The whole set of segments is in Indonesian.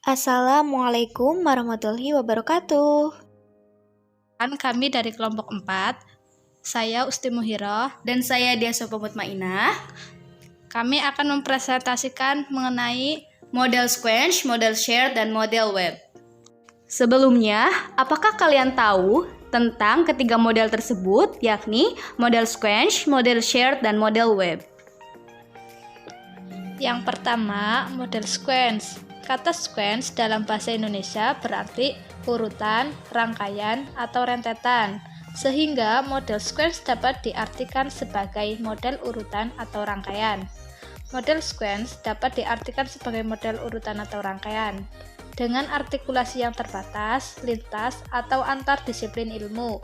Assalamualaikum warahmatullahi wabarakatuh. Kami dari kelompok 4, saya Usti Muhiroh, dan saya Diasa Mutmainah. Kami akan mempresentasikan mengenai model Squench, model Share, dan model Web. Sebelumnya, apakah kalian tahu tentang ketiga model tersebut, yakni model Squench, model Share, dan model Web? Yang pertama, model Squench. Kata Squench dalam bahasa Indonesia berarti urutan, rangkaian, atau rentetan. Sehingga model Squench dapat diartikan sebagai model urutan atau rangkaian. Model Squench dapat diartikan sebagai model urutan atau rangkaian dengan artikulasi yang terbatas, lintas, atau antar disiplin ilmu.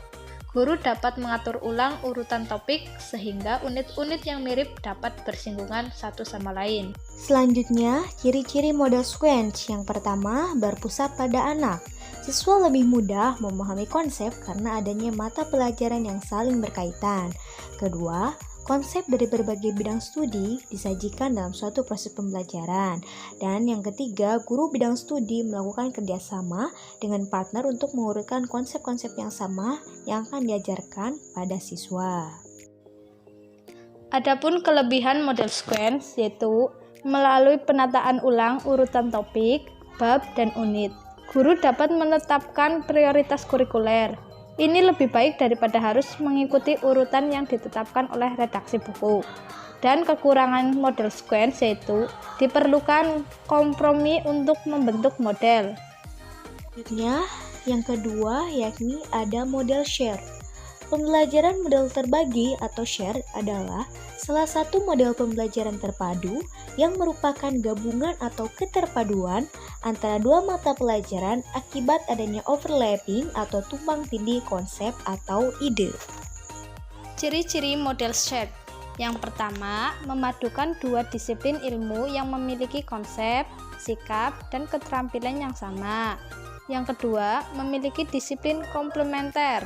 Guru dapat mengatur ulang urutan topik sehingga unit-unit yang mirip dapat bersinggungan satu sama lain. Selanjutnya, ciri-ciri model Squench. Yang pertama, berpusat pada anak. Siswa lebih mudah memahami konsep karena adanya mata pelajaran yang saling berkaitan. Kedua, konsep dari berbagai bidang studi disajikan dalam suatu proses pembelajaran. Dan yang ketiga, guru bidang studi melakukan kerjasama dengan partner untuk mengurutkan konsep-konsep yang sama yang akan diajarkan pada siswa. Adapun kelebihan model Squench yaitu melalui penataan ulang urutan topik, bab, dan unit, guru dapat menetapkan prioritas kurikuler. Ini lebih baik daripada harus mengikuti urutan yang ditetapkan oleh redaksi buku. Dan kekurangan model Squench yaitu diperlukan kompromi untuk membentuk model. Selanjutnya, yang kedua yakni ada model Share. Pembelajaran model terbagi atau share adalah salah satu model pembelajaran terpadu yang merupakan gabungan atau keterpaduan antara dua mata pelajaran akibat adanya overlapping atau tumpang tindih konsep atau ide. Ciri-ciri model share. Yang pertama, memadukan dua disiplin ilmu yang memiliki konsep, sikap, dan keterampilan yang sama. Yang kedua, memiliki disiplin komplementer.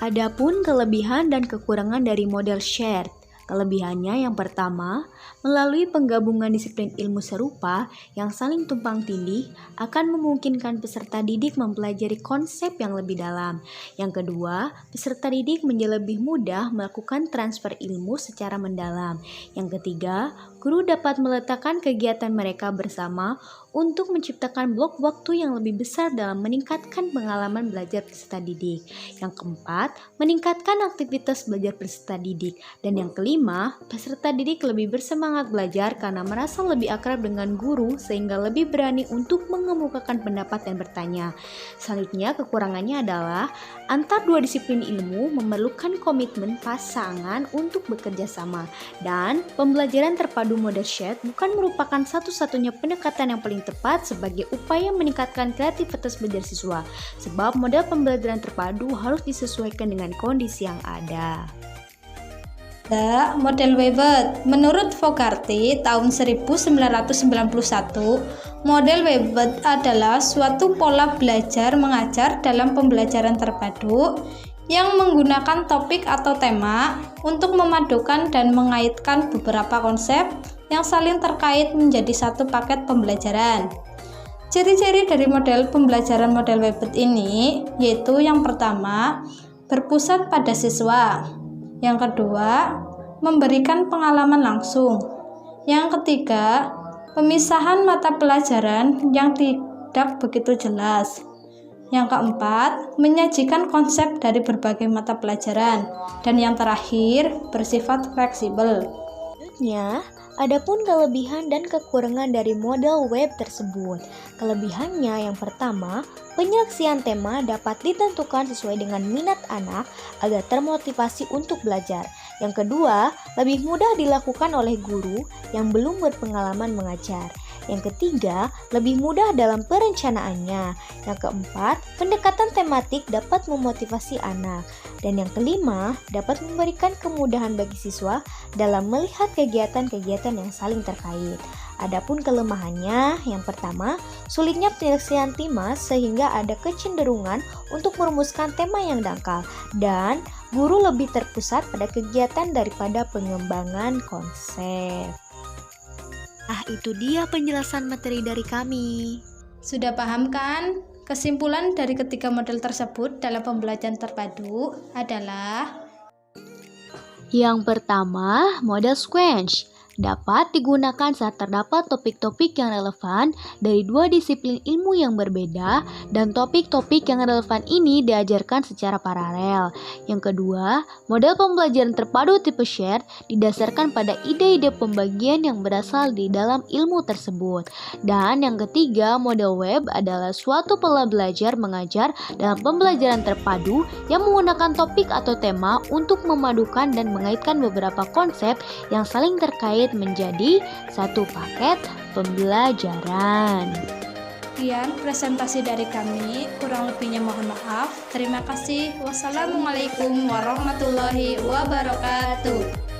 Adapun kelebihan dan kekurangan dari model Shared. Kelebihannya yang pertama, melalui penggabungan disiplin ilmu serupa yang saling tumpang tindih akan memungkinkan peserta didik mempelajari konsep yang lebih dalam. Yang kedua, peserta didik menjadi lebih mudah melakukan transfer ilmu secara mendalam. Yang ketiga, guru dapat meletakkan kegiatan mereka bersama untuk menciptakan blok waktu yang lebih besar dalam meningkatkan pengalaman belajar peserta didik. Yang keempat, meningkatkan aktivitas belajar peserta didik. Dan yang kelima, peserta didik lebih bersemangat belajar karena merasa lebih akrab dengan guru sehingga lebih berani untuk mengemukakan pendapat dan bertanya. Selanjutnya, kekurangannya adalah antar dua disiplin ilmu memerlukan komitmen pasangan untuk bekerja sama. Dan pembelajaran terpadu model Shared bukan merupakan satu-satunya pendekatan yang paling tepat sebagai upaya meningkatkan kreativitas belajar siswa, sebab model pembelajaran terpadu harus disesuaikan dengan kondisi yang ada. Model Webet. Menurut Fogarty tahun 1991, model Webet adalah suatu pola belajar mengajar dalam pembelajaran terpadu yang menggunakan topik atau tema untuk memadukan dan mengaitkan beberapa konsep yang saling terkait menjadi satu paket pembelajaran. Ciri-ciri dari model pembelajaran model Webet ini yaitu yang pertama, berpusat pada siswa. Yang kedua, memberikan pengalaman langsung. Yang ketiga, pemisahan mata pelajaran yang tidak begitu jelas. Yang keempat, menyajikan konsep dari berbagai mata pelajaran. Dan yang terakhir, bersifat fleksibel. Selanjutnya, adapun kelebihan dan kekurangan dari model web tersebut. Kelebihannya yang pertama, penyeleksian tema dapat ditentukan sesuai dengan minat anak agar termotivasi untuk belajar. Yang kedua, lebih mudah dilakukan oleh guru yang belum berpengalaman mengajar. Yang ketiga, lebih mudah dalam perencanaannya. Yang keempat, pendekatan tematik dapat memotivasi anak. Dan yang kelima, dapat memberikan kemudahan bagi siswa dalam melihat kegiatan-kegiatan yang saling terkait. Adapun kelemahannya, yang pertama, sulitnya penyelesaian tema sehingga ada kecenderungan untuk merumuskan tema yang dangkal dan guru lebih terpusat pada kegiatan daripada pengembangan konsep. Itu dia penjelasan materi dari kami. Sudah paham kan? Kesimpulan dari ketiga model tersebut dalam pembelajaran terpadu adalah Yang pertama, model Squench dapat digunakan saat terdapat topik-topik yang relevan dari dua disiplin ilmu yang berbeda dan topik-topik yang relevan ini diajarkan secara paralel. Yang kedua, model pembelajaran terpadu tipe share didasarkan pada ide-ide pembagian yang berasal di dalam ilmu tersebut. Dan yang ketiga, model web adalah suatu pola belajar mengajar dalam pembelajaran terpadu yang menggunakan topik atau tema untuk memadukan dan mengaitkan beberapa konsep yang saling terkait menjadi satu paket pembelajaran. sekian presentasi dari kami, kurang lebihnya mohon maaf. Terima kasih. Wassalamualaikum warahmatullahi wabarakatuh.